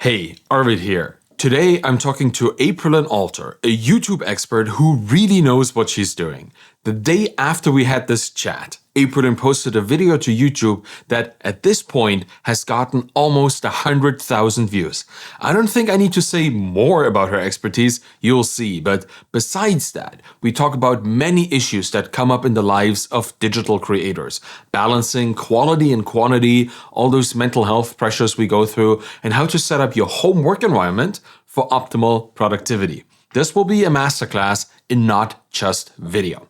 Hey, Arvid here. Today I'm talking to Aprilynne Alter, a YouTube expert who really knows what she's doing. The day after we had this chat, Aprilynne posted a video to YouTube that at this point has gotten almost 100,000 views. I don't think I need to say more about her expertise, you'll see, but besides that, we talk about many issues that come up in the lives of digital creators, balancing quality and quantity, all those mental health pressures we go through, and how to set up your home work environment for optimal productivity. This will be a masterclass in not just video.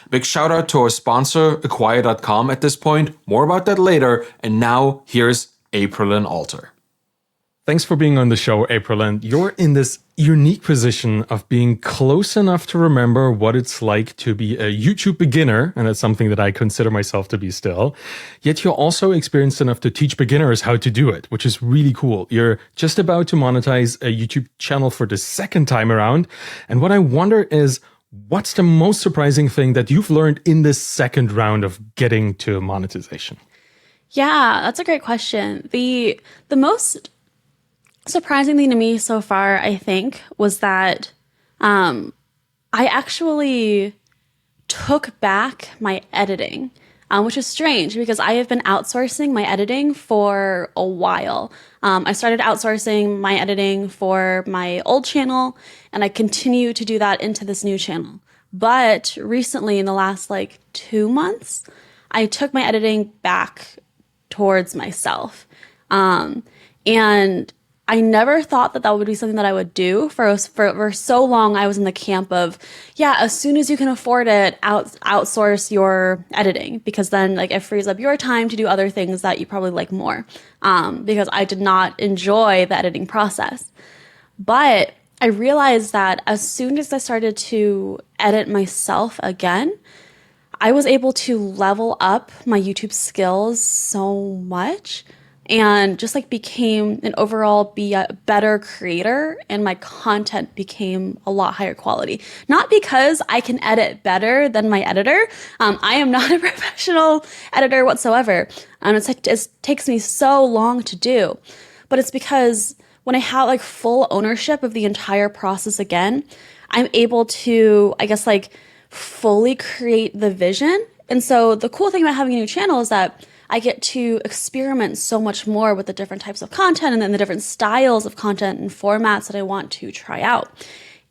Big shout out to our sponsor, acquire.com at this point. More about that later. And now here's Aprilynne Alter. Thanks for being on the show, Aprilynne. You're in this unique position of being close enough to remember what it's like to be a YouTube beginner, and that's something that I consider myself to be still. Yet you're also experienced enough to teach beginners how to do it, which is really cool. You're just about to monetize a YouTube channel for the second time around. And what I wonder is, what's the most surprising thing that you've learned in this second round of getting to monetization? Yeah, that's a great question. The most surprising thing to me so far, I think, was that I actually took back my editing, which is strange because I have been outsourcing my editing for a while. I started outsourcing my editing for my old channel, and I continue to do that into this new channel. But recently, in the last 2 months, I took my editing back towards myself. And I never thought that would be something that I would do. For so long, I was in the camp of, yeah, as soon as you can afford it, outsource your editing, because then it frees up your time to do other things that you probably like more. Because I did not enjoy the editing process. But I realized that as soon as I started to edit myself again, I was able to level up my YouTube skills so much. And just became an overall better creator, and my content became a lot higher quality. Not because I can edit better than my editor. I am not a professional editor whatsoever. It takes me so long to do. But it's because when I have full ownership of the entire process again, I'm able to, fully create the vision. And so the cool thing about having a new channel is that I get to experiment so much more with the different types of content and then the different styles of content and formats that I want to try out.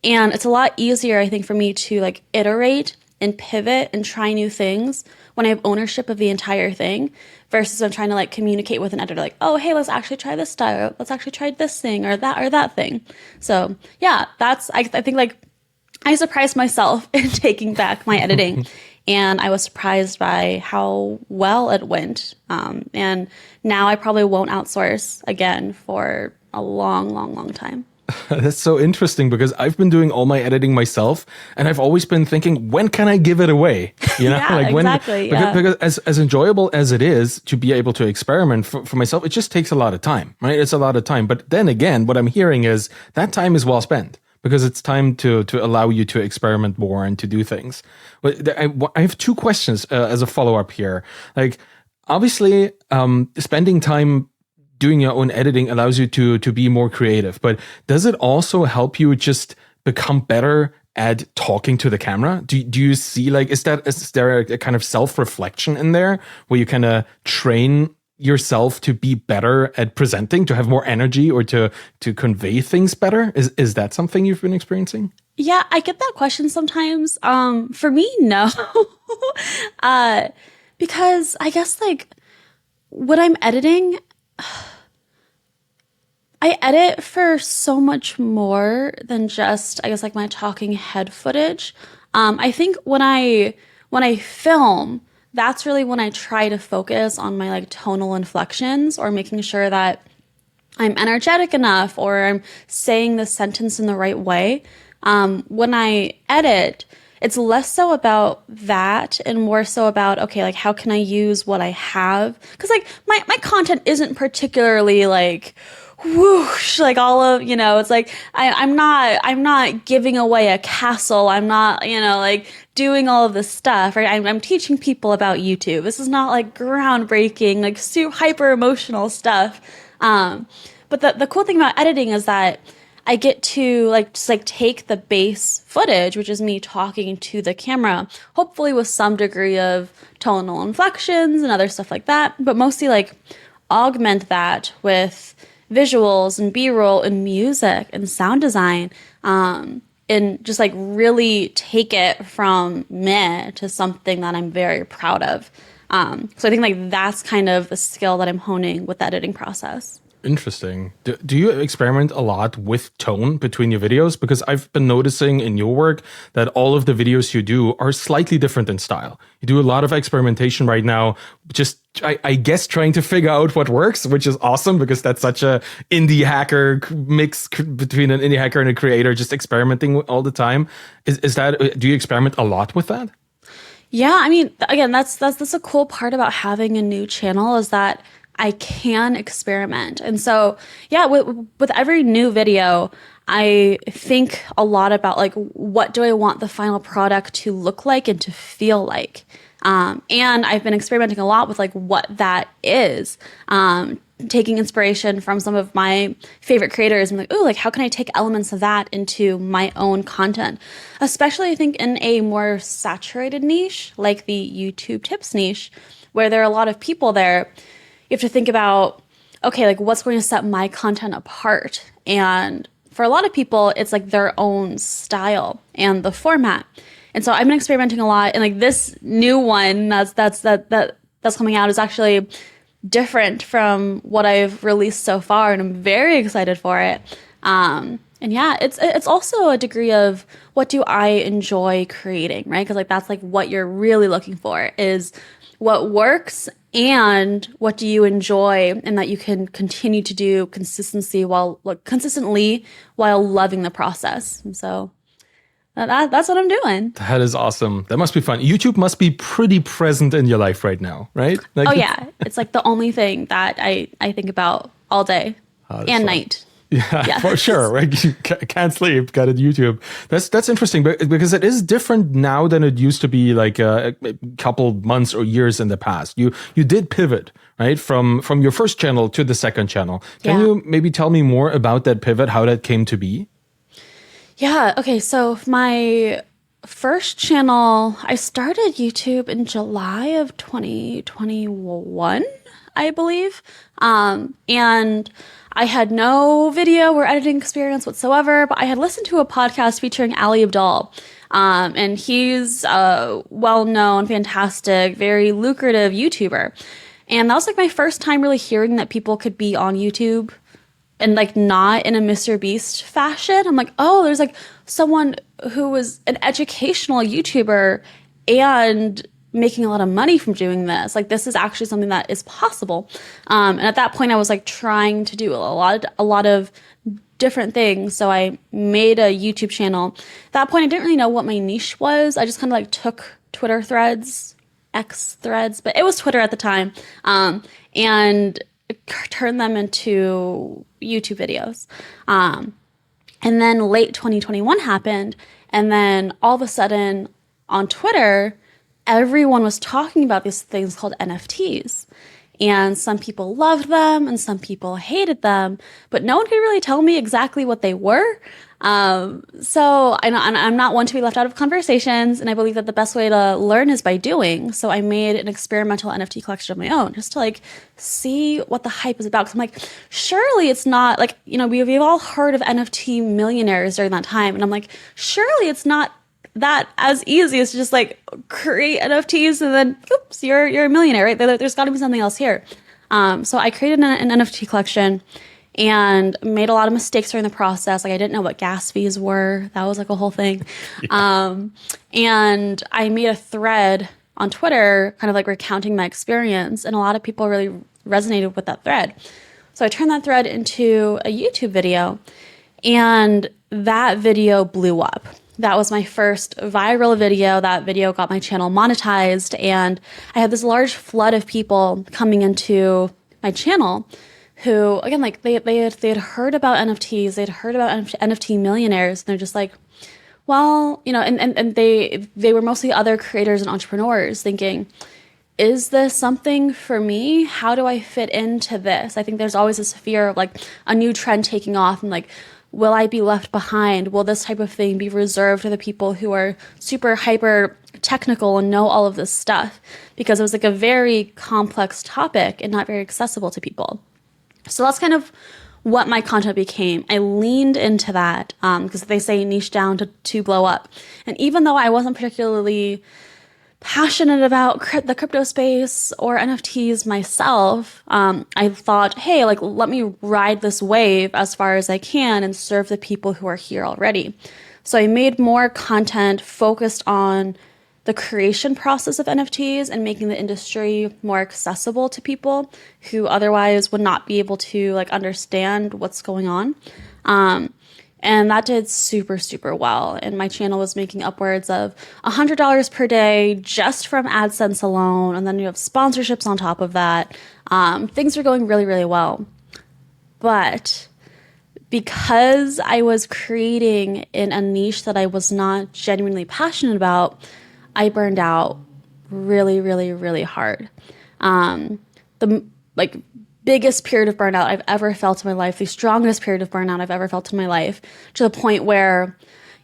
And it's a lot easier, I think, for me to iterate and pivot and try new things when I have ownership of the entire thing versus I'm trying to communicate with an editor oh, hey, let's actually try this style. Let's actually try this thing or that thing. So yeah, I think I surprised myself in taking back my editing. And I was surprised by how well it went. And now I probably won't outsource again for a long, long, long time. That's so interesting because I've been doing all my editing myself, and I've always been thinking, when can I give it away? You know, yeah, exactly. Because as enjoyable as it is to be able to experiment for myself, it just takes a lot of time, right? It's a lot of time. But then again, what I'm hearing is that time is well spent, because it's time to allow you to experiment more and to do things. But I have two questions as a follow-up here. Obviously, spending time doing your own editing allows you to be more creative. But does it also help you just become better at talking to the camera? Do you see, is there a kind of self-reflection in there where you kind of train yourself to be better at presenting, to have more energy, or to convey things better? Is that something you've been experiencing? Yeah, I get that question sometimes. For me, no. Because I guess when I'm editing, I edit for so much more than just, my talking head footage. I think when I film, that's really when I try to focus on my tonal inflections, or making sure that I'm energetic enough, or I'm saying the sentence in the right way. When I edit, it's less so about that and more so about, okay, how can I use what I have? Because my content isn't particularly whoosh, all of, it's I'm not giving away a castle. I'm not, doing all of this stuff, right? I'm teaching people about YouTube. This is not groundbreaking, super hyper emotional stuff. But but the cool thing about editing is that I get to just take the base footage, which is me talking to the camera, hopefully with some degree of tonal inflections and other stuff like that, but mostly like augment that with visuals and B-roll and music and sound design, and just like really take it from meh to something that I'm very proud of. So I think like that's kind of the skill that I'm honing with the editing process. Interesting. Do you experiment a lot with tone between your videos? Because I've been noticing in your work that all of the videos you do are slightly different in style. You do a lot of experimentation right now, just I guess trying to figure out what works, which is awesome because that's such a indie hacker mix between an indie hacker and a creator, just experimenting all the time. Is that, do you experiment a lot with that? Yeah, I mean, again, that's a cool part about having a new channel is that I can experiment. And so, yeah, with every new video, I think a lot about like, what do I want the final product to look like and to feel like? And I've been experimenting a lot with like what that is. Taking inspiration from some of my favorite creators and like, oh, like how can I take elements of that into my own content? Especially I think in a more saturated niche, like the YouTube tips niche, where there are a lot of people there. You have to think about, okay, like what's going to set my content apart? And for a lot of people, it's like their own style and the format. And so I've been experimenting a lot, and like this new one that's coming out is actually different from what I've released so far, and I'm very excited for it. And yeah, it's also a degree of what do I enjoy creating, right? Because like that's like what you're really looking for is what works and what do you enjoy, and that you can continue to do consistently while loving the process. And so that's what I'm doing. That is awesome. That must be fun. YouTube must be pretty present in your life right now, right? Like, Oh yeah, it's like the only thing that I think about all day and fun. Night. Yeah, Yeah. for sure. Right? You can't sleep. Got it. YouTube. That's interesting, because it is different now than it used to be like a couple months or years in the past. You did pivot, right, from your first channel to the second channel. Can you maybe tell me more about that pivot? How that came to be? Yeah. Okay. So my first channel, I started YouTube in July of 2021, I believe, and I had no video or editing experience whatsoever, but I had listened to a podcast featuring Ali Abdaal. And he's a well-known, fantastic, very lucrative YouTuber. And that was like my first time really hearing that people could be on YouTube and like not in a Mr. Beast fashion. I'm like, oh, there's like someone who was an educational YouTuber and making a lot of money from doing this. Like this is actually something that is possible. And at that point I was like trying to do a lot of different things. So I made a YouTube channel. At that point I didn't really know what my niche was. I just kind of like took Twitter threads, X threads, but it was Twitter at the time. And turned them into YouTube videos. And then late 2021 happened. And then all of a sudden on Twitter, everyone was talking about these things called NFTs. And some people loved them and some people hated them, but no one could really tell me exactly what they were. So I'm not one to be left out of conversations, and I believe that the best way to learn is by doing. So I made an experimental NFT collection of my own, just to like see what the hype is about. Cause I'm like, surely it's not like, you know, we've all heard of NFT millionaires during that time. And I'm like, surely it's not that as easy as to just like create NFTs and then oops, you're a millionaire, right? There's got to be something else here. So I created an NFT collection and made a lot of mistakes during the process. Like I didn't know what gas fees were. That was like a whole thing. Yeah. And I made a thread on Twitter, kind of like recounting my experience, and a lot of people really resonated with that thread. So I turned that thread into a YouTube video, and that video blew up. That was my first viral video. That video got my channel monetized, and I had this large flood of people coming into my channel who, again, like they had heard about NFTs, they'd heard about NFT millionaires, and they're just like, well, you know, and they were mostly other creators and entrepreneurs thinking, is this something for me? How do I fit into this? I think there's always this fear of like a new trend taking off and like, will I be left behind? Will this type of thing be reserved to the people who are super hyper technical and know all of this stuff? Because it was like a very complex topic and not very accessible to people. So that's kind of what my content became. I leaned into that because they say niche down to blow up. And even though I wasn't particularly passionate about the crypto space or NFTs myself, I thought, hey, like, let me ride this wave as far as I can and serve the people who are here already. So I made more content focused on the creation process of NFTs and making the industry more accessible to people who otherwise would not be able to like understand what's going on. And that did super, super well. And my channel was making upwards of $100 per day just from AdSense alone. And then you have sponsorships on top of that. Things were going really, really well. But because I was creating in a niche that I was not genuinely passionate about, I burned out really, really, really hard. The biggest period of burnout I've ever felt in my life, the strongest period of burnout I've ever felt in my life, to the point where,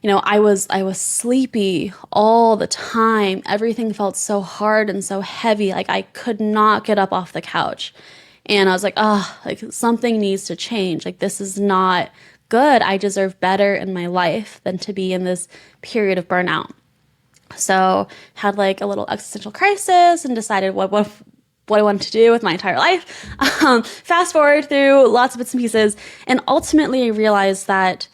I was sleepy all the time. Everything felt so hard and so heavy. Like I could not get up off the couch. And I was like, like something needs to change. Like this is not good. I deserve better in my life than to be in this period of burnout. So had like a little existential crisis and decided what I wanted to do with my entire life. Fast forward through lots of bits and pieces. And ultimately I realized that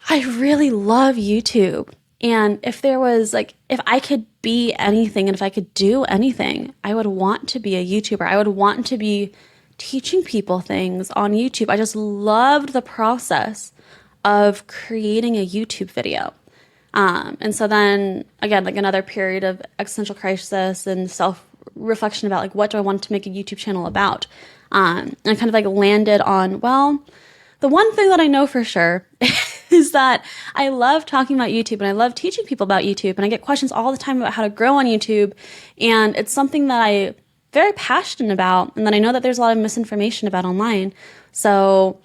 I really love YouTube. And if I could be anything and if I could do anything, I would want to be a YouTuber. I would want to be teaching people things on YouTube. I just loved the process of creating a YouTube video. And so then again, like another period of existential crisis and self-reflection about like, what do I want to make a YouTube channel about? And I kind of like landed on, well, the one thing that I know for sure is that I love talking about YouTube and I love teaching people about YouTube. And I get questions all the time about how to grow on YouTube. And it's something that I'm very passionate about and that I know that there's a lot of misinformation about online. So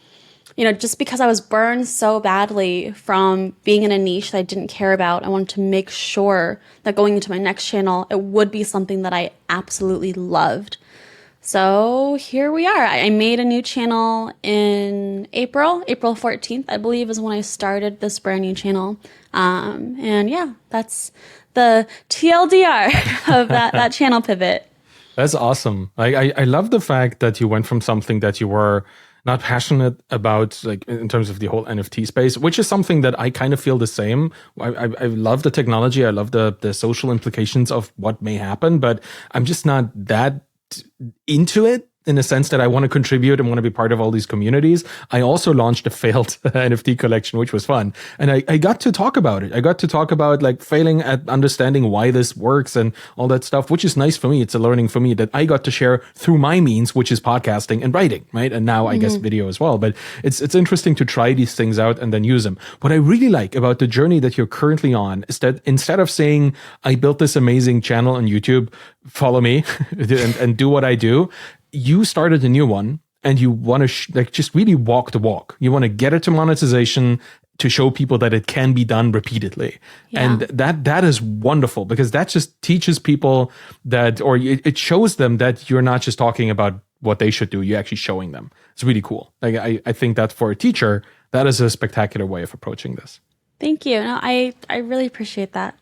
just because I was burned so badly from being in a niche that I didn't care about, I wanted to make sure that going into my next channel, it would be something that I absolutely loved. So here we are. I made a new channel in April 14th, I believe is when I started this brand new channel. And yeah, that's the TLDR of that channel pivot. That's awesome. I love the fact that you went from something that you were not passionate about, like in terms of the whole NFT space, which is something that I kind of feel the same. I love the technology. I love the social implications of what may happen, but I'm just not that into it in the sense that I want to contribute and want to be part of all these communities. I also launched a failed NFT collection, which was fun. And I got to talk about it. I got to talk about like failing at understanding why this works and all that stuff, which is nice for me. It's a learning for me that I got to share through my means, which is podcasting and writing, right? And now I guess video as well. But it's interesting to try these things out and then use them. What I really like about the journey that you're currently on is that instead of saying, I built this amazing channel on YouTube, follow me and do what I do, you started a new one and you want to just really walk the walk. You want to get it to monetization to show people that it can be done repeatedly. Yeah. And that is wonderful because that just teaches people that, or it shows them that you're not just talking about what they should do. You're actually showing them. It's really cool. Like I think that for a teacher, that is a spectacular way of approaching this. Thank you. No, I really appreciate that.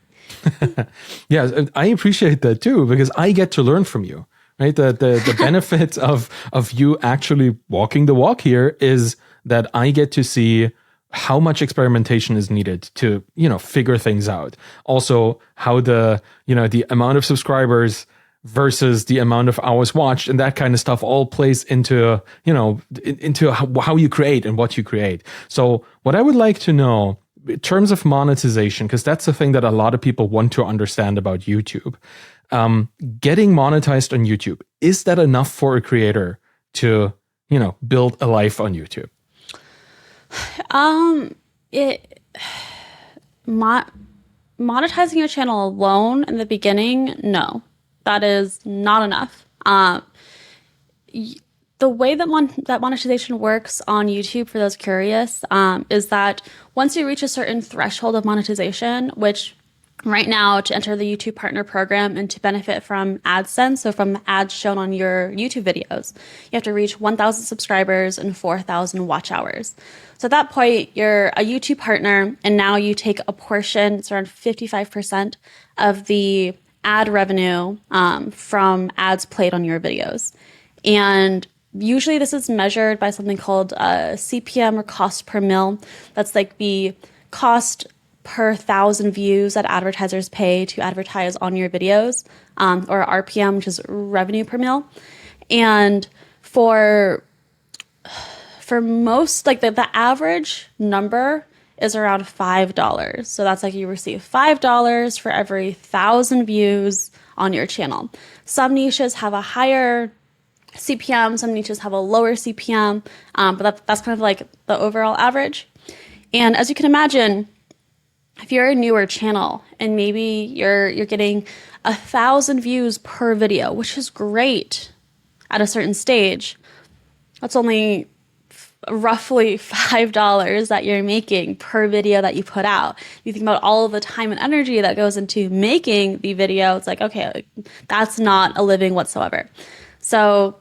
Yeah, I appreciate that too, because I get to learn from you. Right. The benefit of you actually walking the walk here is that I get to see how much experimentation is needed to, figure things out. Also, how the amount of subscribers versus the amount of hours watched and that kind of stuff all plays into, into how you create and what you create. So what I would like to know in terms of monetization, because that's the thing that a lot of people want to understand about YouTube. Getting monetized on YouTube, is that enough for a creator to, build a life on YouTube? Monetizing your channel alone in the beginning, no. that is not enough. The way that that monetization works on YouTube, for those curious, is that once you reach a certain threshold of monetization, which right now, to enter the YouTube Partner Program and to benefit from AdSense, so from ads shown on your YouTube videos, you have to reach 1,000 subscribers and 4,000 watch hours. So at that point, you're a YouTube partner, and now you take a portion, it's around 55% of the ad revenue from ads played on your videos. And usually this is measured by something called CPM, or cost per mil. That's like the cost per 1,000 views that advertisers pay to advertise on your videos, or RPM, which is revenue per mil. And for most, like the average number is around $5. So that's like you receive $5 for every 1,000 views on your channel. Some niches have a higher CPM, some niches have a lower CPM, but that's kind of like the overall average. And as you can imagine, if you're a newer channel and maybe you're getting 1,000 views per video, which is great at a certain stage, that's only roughly $5 that you're making per video that you put out. You think about all of the time and energy that goes into making the video, it's like, okay, that's not a living whatsoever. So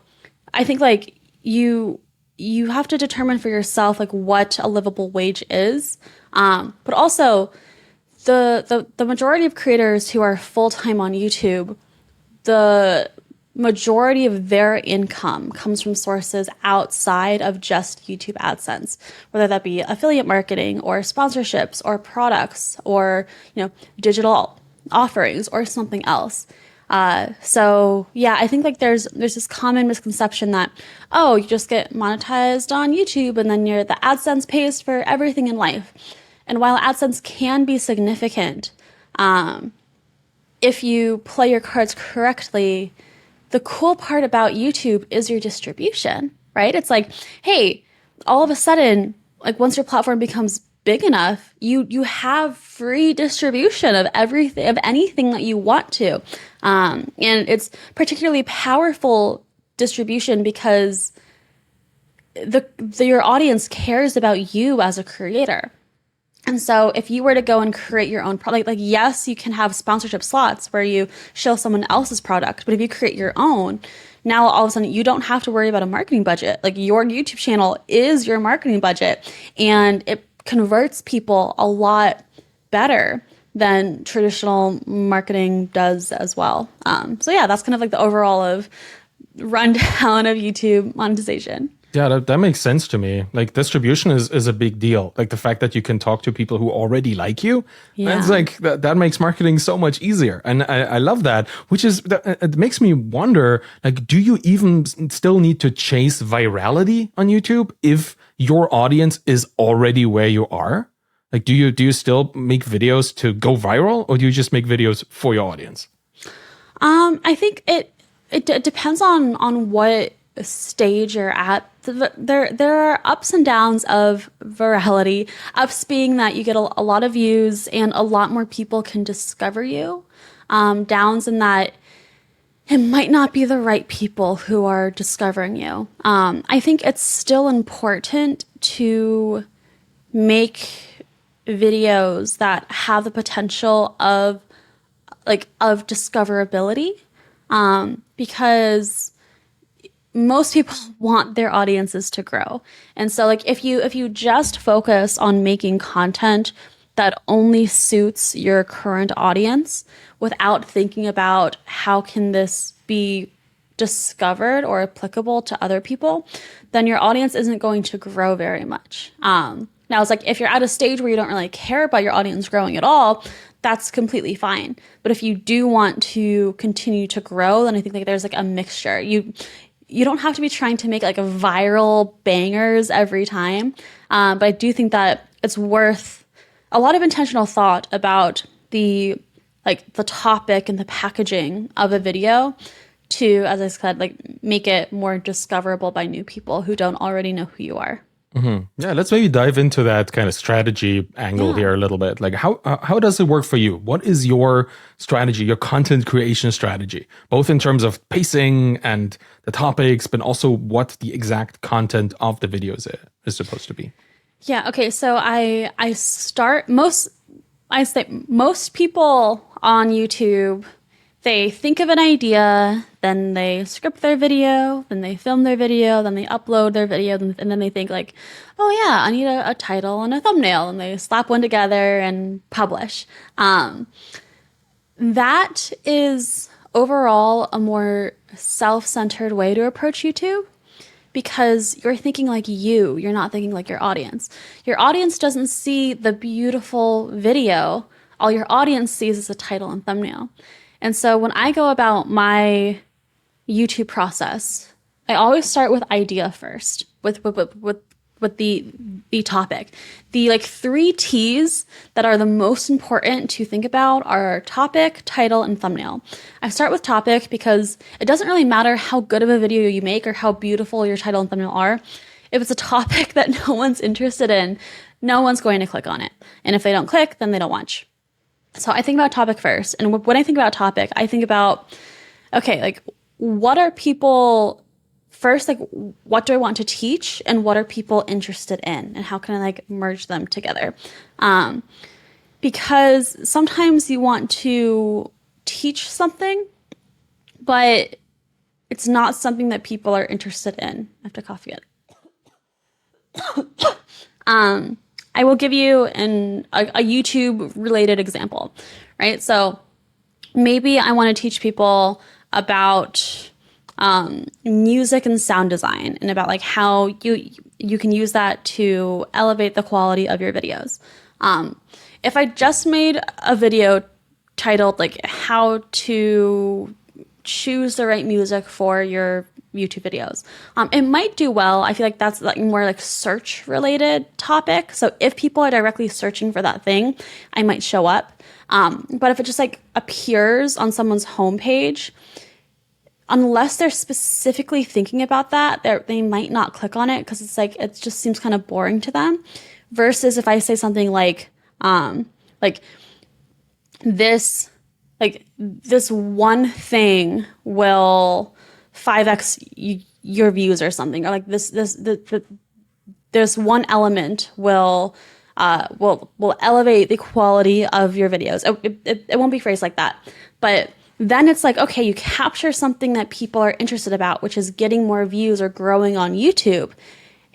I think like you have to determine for yourself like what a livable wage is. But also the majority of creators who are full-time on YouTube, the majority of their income comes from sources outside of just YouTube AdSense, whether that be affiliate marketing or sponsorships or products or, digital offerings or something else. So yeah, I think like there's this common misconception that, oh, you just get monetized on YouTube and then the AdSense pays for everything in life. And while AdSense can be significant, if you play your cards correctly, the cool part about YouTube is your distribution, right? It's like, hey, all of a sudden, like once your platform becomes big enough, you have free distribution of everything, of anything that you want to. And it's particularly powerful distribution because your audience cares about you as a creator. And so if you were to go and create your own product, like yes, you can have sponsorship slots where you show someone else's product, but if you create your own, now all of a sudden you don't have to worry about a marketing budget. Like your YouTube channel is your marketing budget, and it converts people a lot better than traditional marketing does as well. So yeah, that's kind of like the overall of rundown of YouTube monetization. Yeah, that makes sense to me. Like distribution is a big deal. Like the fact that you can talk to people who already like you. Yeah. That's like that makes marketing so much easier. And I love that, which is, it makes me wonder, like, do you even still need to chase virality on YouTube if your audience is already where you are? Like, do you still make videos to go viral, or do you just make videos for your audience? I think it depends on what stage you're at. There are ups and downs of virality. Ups being that you get a lot of views and a lot more people can discover you. Downs in that it might not be the right people who are discovering you. I think it's still important to make videos that have the potential of discoverability, because most people want their audiences to grow. And so like if you just focus on making content that only suits your current audience without thinking about how can this be discovered or applicable to other people, then your audience isn't going to grow very much. Now it's like if you're at a stage where you don't really care about your audience growing at all, that's completely fine. But if you do want to continue to grow, then I think like there's like a mixture. You don't have to be trying to make like a viral bangers every time. But I do think that it's worth a lot of intentional thought about the topic and the packaging of a video to, as I said, like make it more discoverable by new people who don't already know who you are. Yeah, let's maybe dive into that kind of strategy angle Yeah. here a little bit. Like, how does it work for you? What is your strategy, your content creation strategy, both in terms of pacing and the topics, but also what the exact content of the videos is supposed to be? Yeah. Okay. So I start most. I say most people on YouTube, they think of an idea, then they script their video, then they film their video, then they upload their video, and then they think like, oh yeah, I need a title and a thumbnail, and they slap one together and publish. That is overall a more self-centered way to approach YouTube because you're thinking like you're not thinking like your audience. Your audience doesn't see the beautiful video. All your audience sees is a title and thumbnail. And so when I go about my YouTube process, I always start with idea first, with the topic. The like 3 T's that are the most important to think about are topic, title, and thumbnail. I start with topic because it doesn't really matter how good of a video you make or how beautiful your title and thumbnail are. If it's a topic that no one's interested in, no one's going to click on it. And if they don't click, then they don't watch. So I think about topic first. And when I think about topic, I think about, okay, like what are people first, like what do I want to teach and what are people interested in and how can I like merge them together? Because sometimes you want to teach something, but it's not something that people are interested in. I have to cough again. I will give you a YouTube related example, right? So maybe I want to teach people about music and sound design and about like how you can use that to elevate the quality of your videos. If I just made a video titled like how to choose the right music for your YouTube videos, it might do well. I feel like that's like more like search related topic. So if people are directly searching for that thing, I might show up. But if it just like appears on someone's homepage, unless they're specifically thinking about that, they might not click on it because it's like it just seems kind of boring to them. Versus if I say something like this one thing will 5x your views or something, or like this one element will elevate the quality of your videos. It won't be phrased like that, but then it's like, okay, you capture something that people are interested about, which is getting more views or growing on YouTube,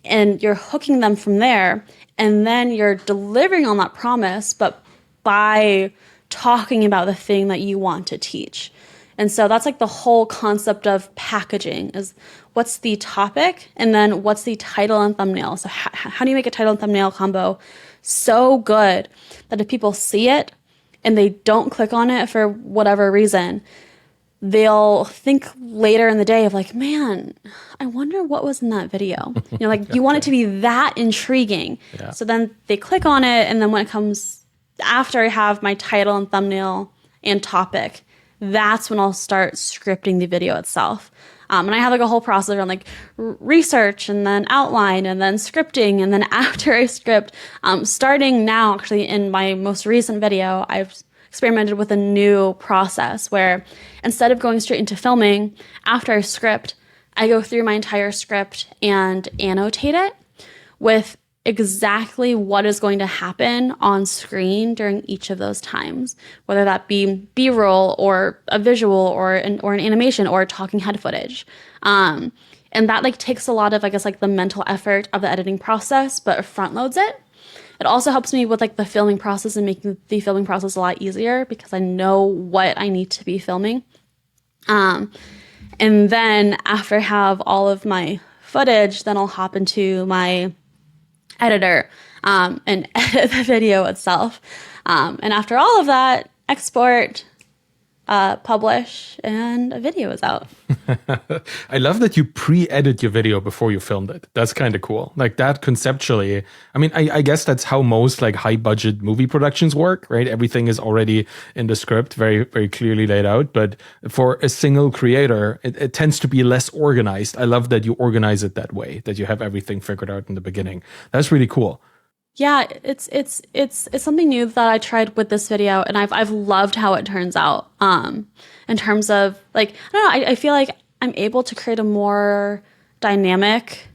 and you're hooking them from there, and then you're delivering on that promise, but by talking about the thing that you want to teach. And so that's like the whole concept of packaging is what's the topic and then what's the title and thumbnail. So how do you make a title and thumbnail combo so good that if people see it and they don't click on it for whatever reason, they'll think later in the day of like, man, I wonder what was in that video. You know, like you want it to be that intriguing. Yeah. So then they click on it. And then when it comes after I have my title and thumbnail and topic, that's when I'll start scripting the video itself. And I have like a whole process around like research and then outline and then scripting. And then after I script, starting now, actually in my most recent video, I've experimented with a new process where instead of going straight into filming, after I script, I go through my entire script and annotate it with exactly what is going to happen on screen during each of those times, whether that be B-roll or a visual or an animation or talking head footage. And that like takes a lot of, I guess, like the mental effort of the editing process, but front loads it. It also helps me with like the filming process and making the filming process a lot easier because I know what I need to be filming. And then after I have all of my footage, then I'll hop into my editor and edit the video itself. And after all of that, export, publish, and a video is out. I love that you pre-edit your video before you filmed it. That's kind of cool. Like that conceptually. I mean, I guess that's how most like high budget movie productions work, right? Everything is already in the script, very, very clearly laid out. But for a single creator, it tends to be less organized. I love that you organize it that way, that you have everything figured out in the beginning. That's really cool. Yeah, it's something new that I tried with this video, and I've loved how it turns out. In terms of like, I don't know, I feel like I'm able to create a more dynamic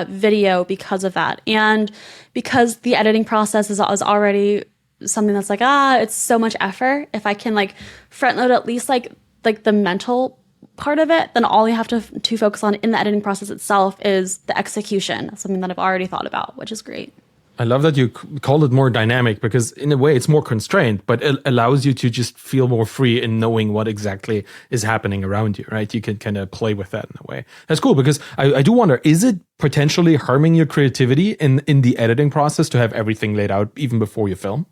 video because of that, and because the editing process is already something that's like, it's so much effort. If I can like front load at least like the mental part of it, then all you have to focus on in the editing process itself is the execution, something that I've already thought about, which is great. I love that you call it more dynamic because in a way it's more constrained, but it allows you to just feel more free in knowing what exactly is happening around you, right? You can kind of play with that in a way. That's cool because I do wonder, is it potentially harming your creativity in the editing process to have everything laid out even before you film?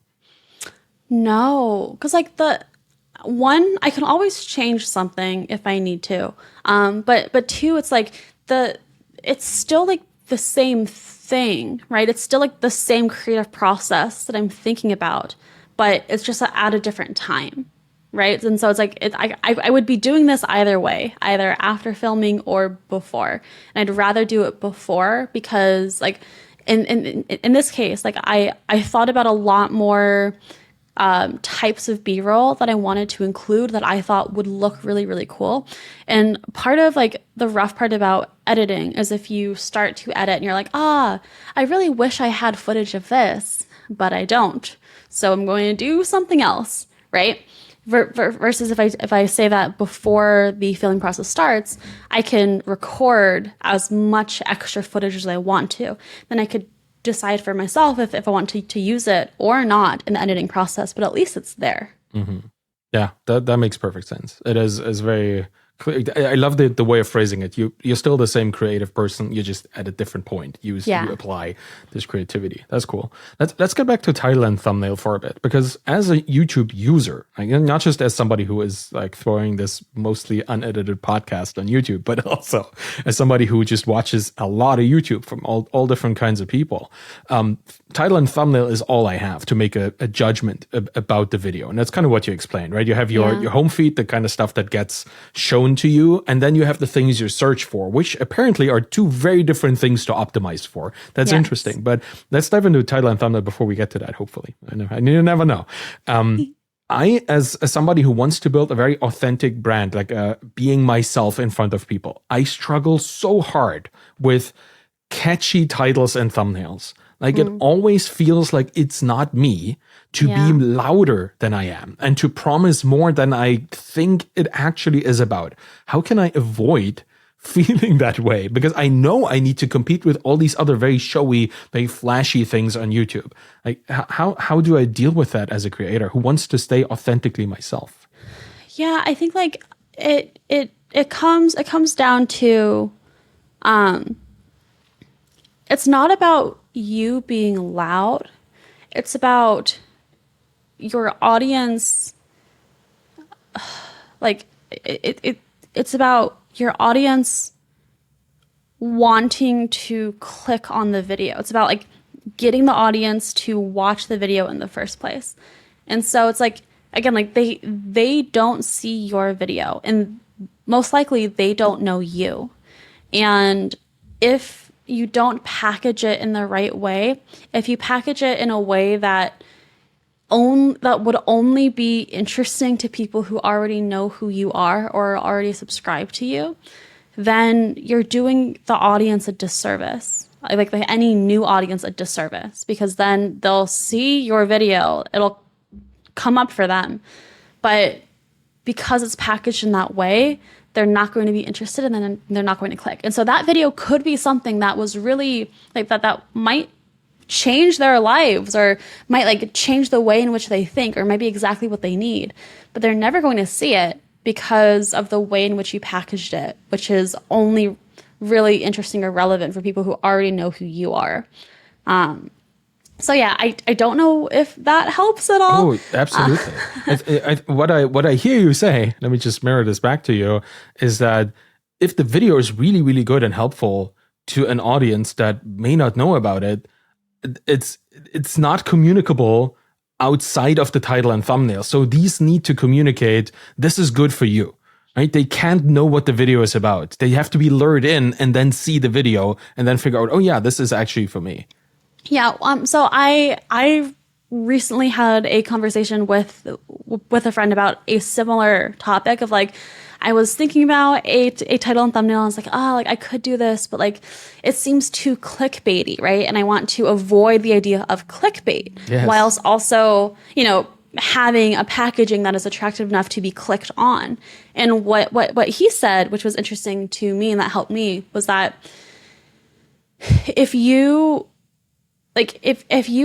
No, because like I can always change something if I need to. But two, it's like it's still like the same thing, right? It's still like the same creative process that I'm thinking about, but it's just at a different time, right? And so it's like I would be doing this either way, either after filming or before. And I'd rather do it before because like in this case, like I thought about a lot more types of B-roll that I wanted to include that I thought would look really, really cool. And part of like the rough part about editing is if you start to edit and you're like, I really wish I had footage of this, but I don't. So I'm going to do something else, right? Versus if I say that before the filming process starts, I can record as much extra footage as I want to. Then I could decide for myself if I want to use it or not in the editing process, but at least it's there. Mm-hmm. Yeah, that makes perfect sense. It is very clear. I love the way of phrasing it. You're still the same creative person. You just at a different point you apply this creativity. That's cool. Let's get back to title and thumbnail for a bit, because as a YouTube user, not just as somebody who is like throwing this mostly unedited podcast on YouTube, but also as somebody who just watches a lot of YouTube from all different kinds of people. Title and thumbnail is all I have to make a judgment about the video, and that's kind of what you explained, right? You have your home feed, the kind of stuff that gets shown to you, and then you have the things you search for, which apparently are two very different things to optimize for. That's interesting. But let's dive into title and thumbnail before we get to that, hopefully. You never know. I, as somebody who wants to build a very authentic brand, like being myself in front of people, I struggle so hard with catchy titles and thumbnails. Like it always feels like it's not me to be louder than I am and to promise more than I think it actually is about. How can I avoid feeling that way? Because I know I need to compete with all these other very showy, very flashy things on YouTube. Like how do I deal with that as a creator who wants to stay authentically myself? Yeah, I think like it comes down to it's not about you being loud. It's about your audience. Like it's about your audience wanting to click on the video. It's about like getting the audience to watch the video in the first place. And so it's like, again, like they don't see your video, and most likely they don't know you. And if you don't package it in the right way, if you package it in a way that would only be interesting to people who already know who you are or already subscribe to you, then you're doing the audience a disservice. Like any new audience a disservice, because then they'll see your video, it'll come up for them. But because it's packaged in that way, they're not going to be interested, and then they're not going to click. And so that video could be something that was really like that might change their lives, or might like change the way in which they think, or might be exactly what they need. But they're never going to see it because of the way in which you packaged it, which is only really interesting or relevant for people who already know who you are. So yeah, I don't know if that helps at all. Oh, absolutely. What I hear you say, let me just mirror this back to you, is that if the video is really, really good and helpful to an audience that may not know about it, it's not communicable outside of the title and thumbnail. So these need to communicate, this is good for you. Right? They can't know what the video is about. They have to be lured in and then see the video and then figure out, oh yeah, this is actually for me. Yeah. So I recently had a conversation with a friend about a similar topic of like, I was thinking about a title and thumbnail. I was like, oh, like I could do this, but like it seems too clickbaity, right? And I want to avoid the idea of clickbait, Yes. whilst also, having a packaging that is attractive enough to be clicked on. And what he said, which was interesting to me and that helped me, was that if you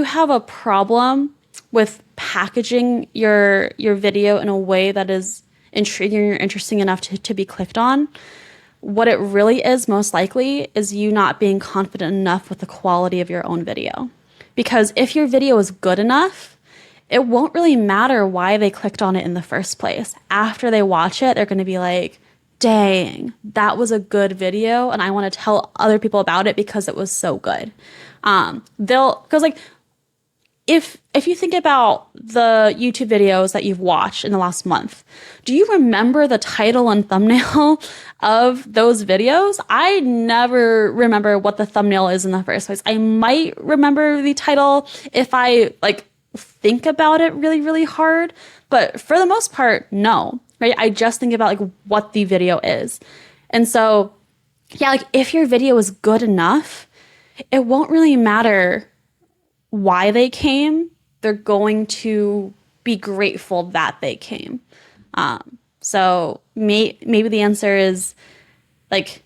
have a problem with packaging your video in a way that is intriguing or interesting enough to be clicked on, what it really is most likely is you not being confident enough with the quality of your own video. Because if your video is good enough, it won't really matter why they clicked on it in the first place. After they watch it, they're going to be like, dang, that was a good video, and I want to tell other people about it because it was so good. Because like, if you think about the YouTube videos that you've watched in the last month, do you remember the title and thumbnail of those videos? I never remember what the thumbnail is in the first place. I might remember the title if I like think about it really, really hard, but for the most part, no, right? I just think about like what the video is. And so, yeah, like if your video is good enough, it won't really matter why they came. They're going to be grateful that they came. So maybe the answer is like,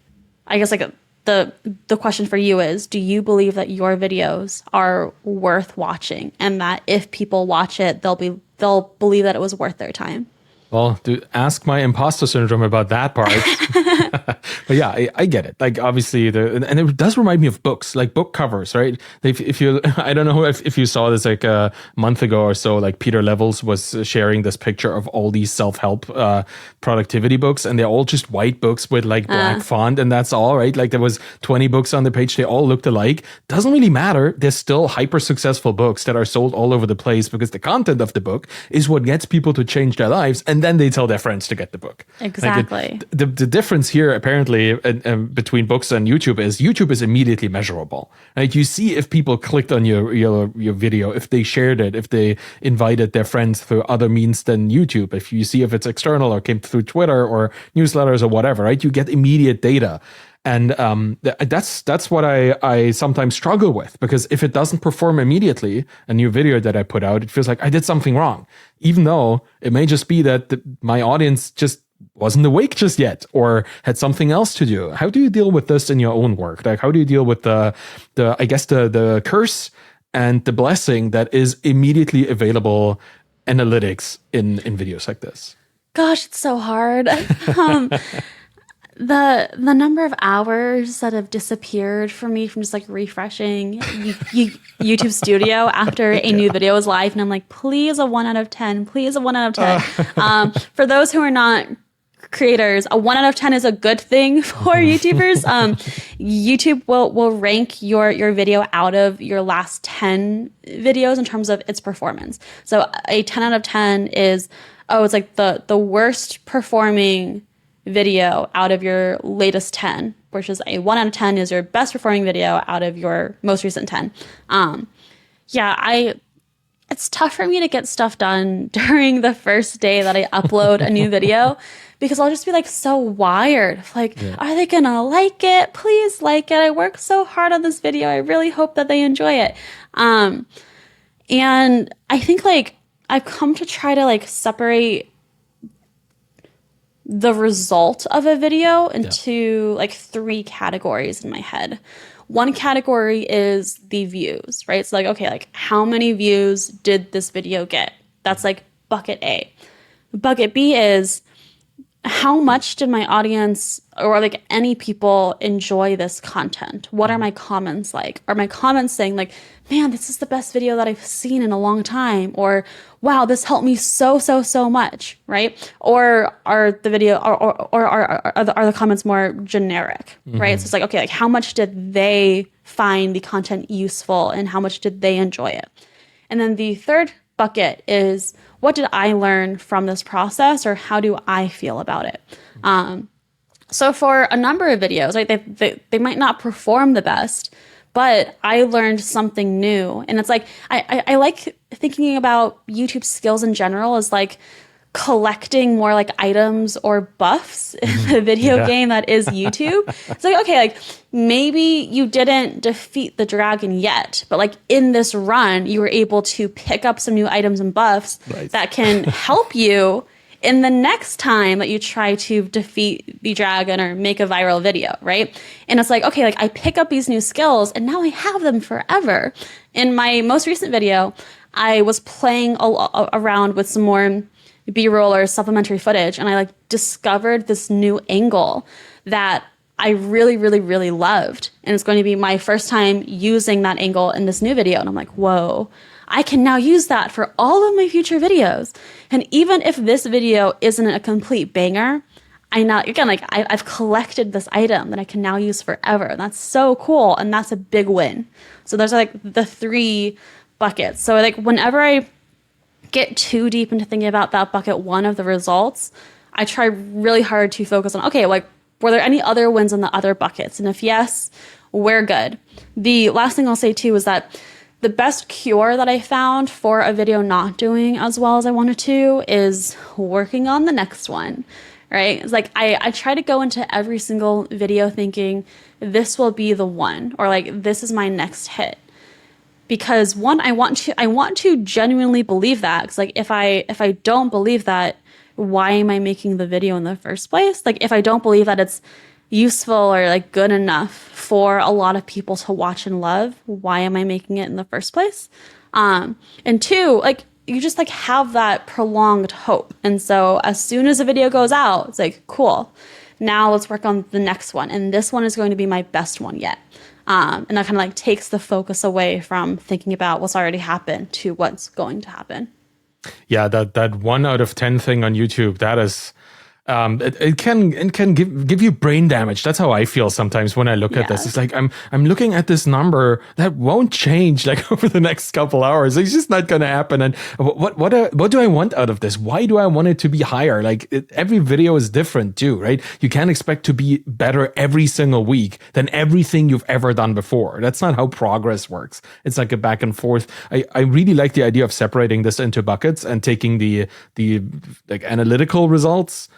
I guess like the question for you is, do you believe that your videos are worth watching and that if people watch it, they'll believe that it was worth their time? Well, ask my imposter syndrome about that part. But yeah, I get it. Like obviously, and it does remind me of books, like book covers, right? If you, I don't know if you saw this like a month ago or so, like Peter Levels was sharing this picture of all these self-help productivity books, and they're all just white books with like black font, and that's all, right? Like there was 20 books on the page, they all looked alike. Doesn't really matter. They're still hyper successful books that are sold all over the place because the content of the book is what gets people to change their lives, and then they tell their friends to get the book. Exactly. Like the difference here apparently between books and YouTube is immediately measurable. Right? You see if people clicked on your video, if they shared it, if they invited their friends through other means than YouTube, if you see if it's external or came through Twitter or newsletters or whatever, right? You get immediate data. And that's what I sometimes struggle with, because if it doesn't perform immediately, a new video that I put out, it feels like I did something wrong, even though it may just be that my audience just wasn't awake just yet or had something else to do. How do you deal with this in your own work? Like, how do you deal with the I guess the curse and the blessing that is immediately available analytics in videos like this? Gosh, it's so hard. The number of hours that have disappeared for me from just like refreshing YouTube Studio after a new video is live, and I'm like, please a 1 out of 10, please a 1 out of 10. For those who are not creators, a 1 out of 10 is a good thing for YouTubers. YouTube will rank your video out of your last 10 videos in terms of its performance. So a 10 out of 10 is, it's like the worst performing video out of your latest 10, versus a 1 out of 10 is your best performing video out of your most recent 10. It's tough for me to get stuff done during the first day that I upload a new video, because I'll just be like so wired. Like, are they gonna like it? Please like it. I worked so hard on this video. I really hope that they enjoy it. And I think like I've come to try to like separate the result of a video into like 3 categories in my head. One category is the views, right? So like, okay, like how many views did this video get? That's like bucket A. Bucket B is, how much did my audience or like any people enjoy this content? What are my comments like? Are my comments saying like, man, this is the best video that I've seen in a long time? Or wow, this helped me so much, right? Or are the video or are the comments more generic, right? So it's like, okay, like how much did they find the content useful and how much did they enjoy it? And then the third bucket is, what did I learn from this process, or how do I feel about it? So for a number of videos, right, they might not perform the best, but I learned something new. And it's like, I like thinking about YouTube skills in general as like collecting more like items or buffs in the video game that is YouTube. It's like, okay, like maybe you didn't defeat the dragon yet, but like in this run, you were able to pick up some new items and buffs that can help you in the next time that you try to defeat the dragon or make a viral video, right? And it's like, okay, like I pick up these new skills and now I have them forever. In my most recent video, I was playing around with some more B-roll or supplementary footage, and I like discovered this new angle that I really loved. And it's going to be my first time using that angle in this new video. And I'm like, whoa, I can now use that for all of my future videos. And even if this video isn't a complete banger, I've collected this item that I can now use forever. And that's so cool. And that's a big win. So there's like the 3 buckets. So like whenever I get too deep into thinking about that bucket 1 of the results, I try really hard to focus on, okay, like, were there any other wins in the other buckets? And if yes, we're good. The last thing I'll say too is that the best cure that I found for a video not doing as well as I wanted to is working on the next one, right? It's like, I try to go into every single video thinking this will be the one, or like, this is my next hit. Because one, I want to genuinely believe that. Because like if I don't believe that, why am I making the video in the first place? Like if I don't believe that it's useful or like good enough for a lot of people to watch and love, why am I making it in the first place? And 2, like you just like have that prolonged hope. And so as soon as a video goes out, it's like, cool, now let's work on the next one. And this one is going to be my best one yet. And that kind of like takes the focus away from thinking about what's already happened to what's going to happen. Yeah, that 1 out of 10 thing on YouTube, that is, it can give you brain damage. That's how I feel sometimes when I look at this. It's like I'm looking at this number that won't change like over the next couple hours. It's just not going to happen. And what do I want out of this? Why do I want it to be higher? Like every video is different too, right? You can't expect to be better every single week than everything you've ever done before. That's not how progress works. It's like a back and forth. I really like the idea of separating this into buckets and taking the like analytical results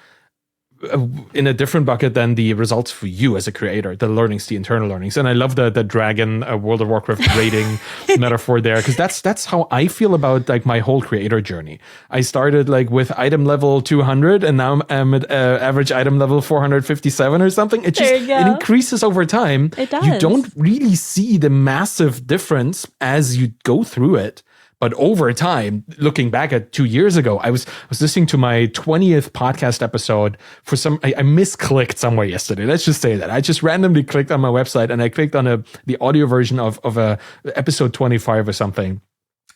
in a different bucket than the results for you as a creator, the learnings, the internal learnings. And I love the dragon World of Warcraft rating metaphor there, because that's how I feel about like my whole creator journey. I started like with item level 200 and now I'm at average item level 457 or something. It increases over time. It does. You don't really see the massive difference as you go through it. But over time, looking back at 2 years ago, I was listening to my 20th podcast episode for I misclicked somewhere yesterday. Let's just say that. I just randomly clicked on my website and I clicked on the audio version of episode 25 or something.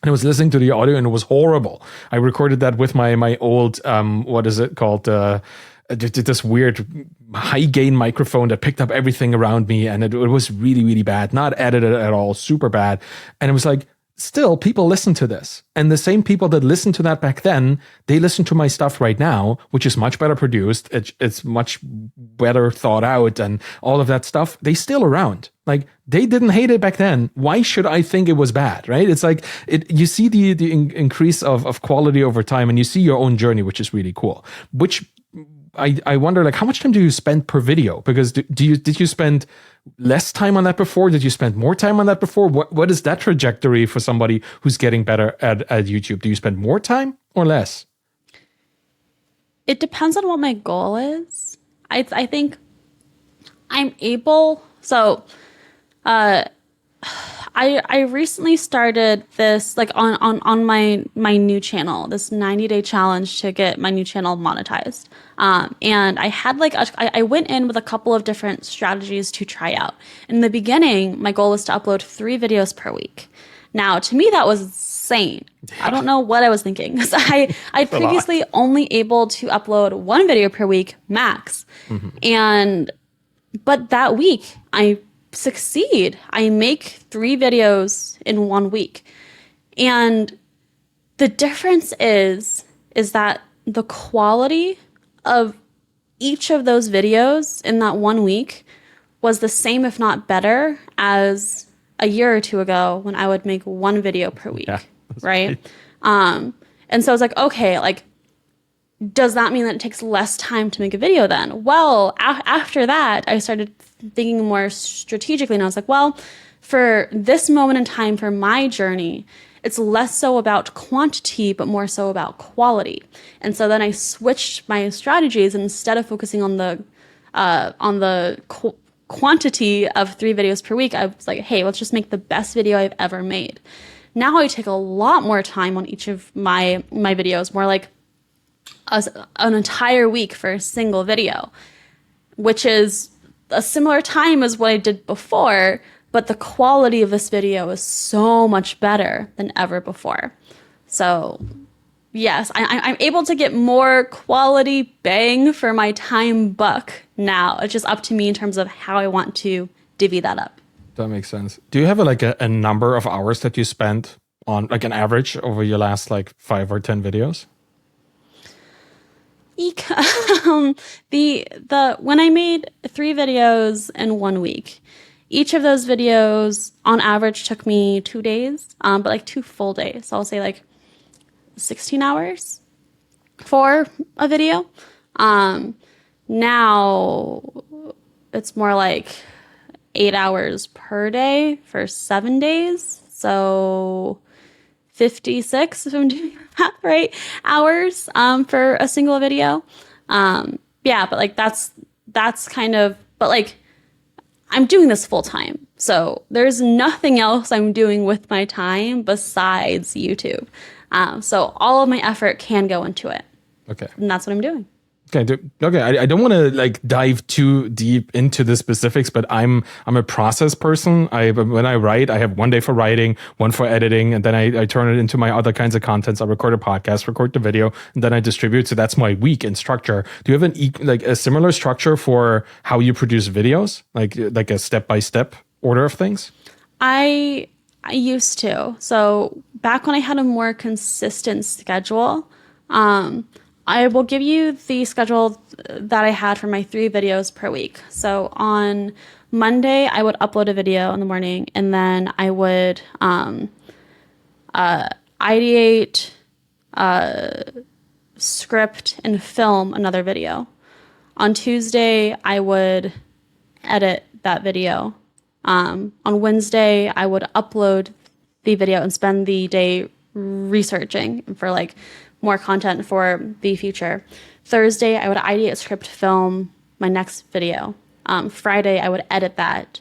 And I was listening to the audio and it was horrible. I recorded that with my old, what is it called? This weird high gain microphone that picked up everything around me. And it was really bad, not edited at all, super bad. And it was like, still, people listen to this. And the same people that listened to that back then, they listen to my stuff right now, which is much better produced. It's much better thought out and all of that stuff. They still around. Like, they didn't hate it back then. Why should I think it was bad, right? It's like, you see the increase of quality over time and you see your own journey, which is really cool. Which I wonder, like, how much time do you spend per video? Because did you spend less time on that before? Did you spend more time on that before? What is that trajectory for somebody who's getting better at YouTube? Do you spend more time or less? It depends on what my goal is. I think I'm able. So, I I recently started this like on my new channel, this 90-day challenge to get my new channel monetized. And I had like I went in with a couple of different strategies to try out. In the beginning, my goal was to upload 3 videos per week. Now, to me, that was insane. Yeah. I don't know what I was thinking. I previously only able to upload 1 video per week max. But that week, I succeed. I make 3 videos in 1 week. And the difference is that the quality of each of those videos in that 1 week was the same, if not better, as a year or 2 ago when I would make 1 video per week, right? And so I was like, okay, like, does that mean that it takes less time to make a video then? Well, after that, I started thinking more strategically, and I was like, well, for this moment in time for my journey, it's less so about quantity, but more so about quality. And so then I switched my strategies, and instead of focusing on the quantity of 3 videos per week, I was like, hey, let's just make the best video I've ever made. Now I take a lot more time on each of my videos, more like an entire week for a single video, which is a similar time as what I did before, but the quality of this video is so much better than ever before. So yes, I'm able to get more quality bang for my time buck now. It's just up to me in terms of how I want to divvy that up. That makes sense. Do you have a number of hours that you spent on like an average over your last like 5 or 10 videos? When I made 3 videos in 1 week, each of those videos on average took me 2 days, but like 2 full days. So I'll say like 16 hours for a video. Now it's more like 8 hours per day for 7 days. So 56, if I'm doing that right, hours for a single video. Yeah, but like that's kind of, but like I'm doing this full time. So there's nothing else I'm doing with my time besides YouTube. So all of my effort can go into it. Okay. And that's what I'm doing. Okay. I don't want to like dive too deep into the specifics, but I'm a process person. When I write, I have 1 day for writing, 1 for editing, and then I turn it into my other kinds of contents. I record a podcast, record the video, and then I distribute. So that's my week in structure. Do you have a similar structure for how you produce videos, like a step-by-step order of things? I used to. So back when I had a more consistent schedule, I will give you the schedule that I had for my 3 videos per week. So on Monday, I would upload a video in the morning, and then I would ideate, script, and film another video. On Tuesday, I would edit that video. On Wednesday, I would upload the video and spend the day researching for like more content for the future. Thursday, I would ideate, script, film my next video. Friday, I would edit that.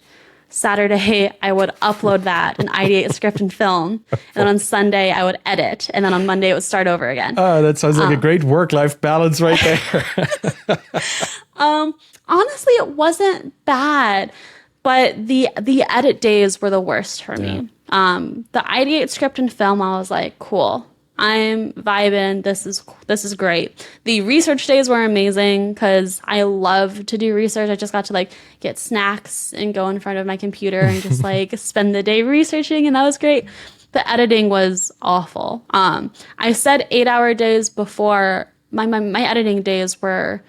Saturday, I would upload that and ideate, script, and film. And then on Sunday, I would edit. And then on Monday, it would start over again. Oh, that sounds like a great work-life balance right there. Honestly, it wasn't bad, but the edit days were the worst for me. The ideate, script, and film, I was like, cool. I'm vibing. This is great. The research days were amazing because I love to do research. I just got to like get snacks and go in front of my computer and just like spend the day researching, and that was great. The editing was awful. I said 8-hour days before. My editing days were,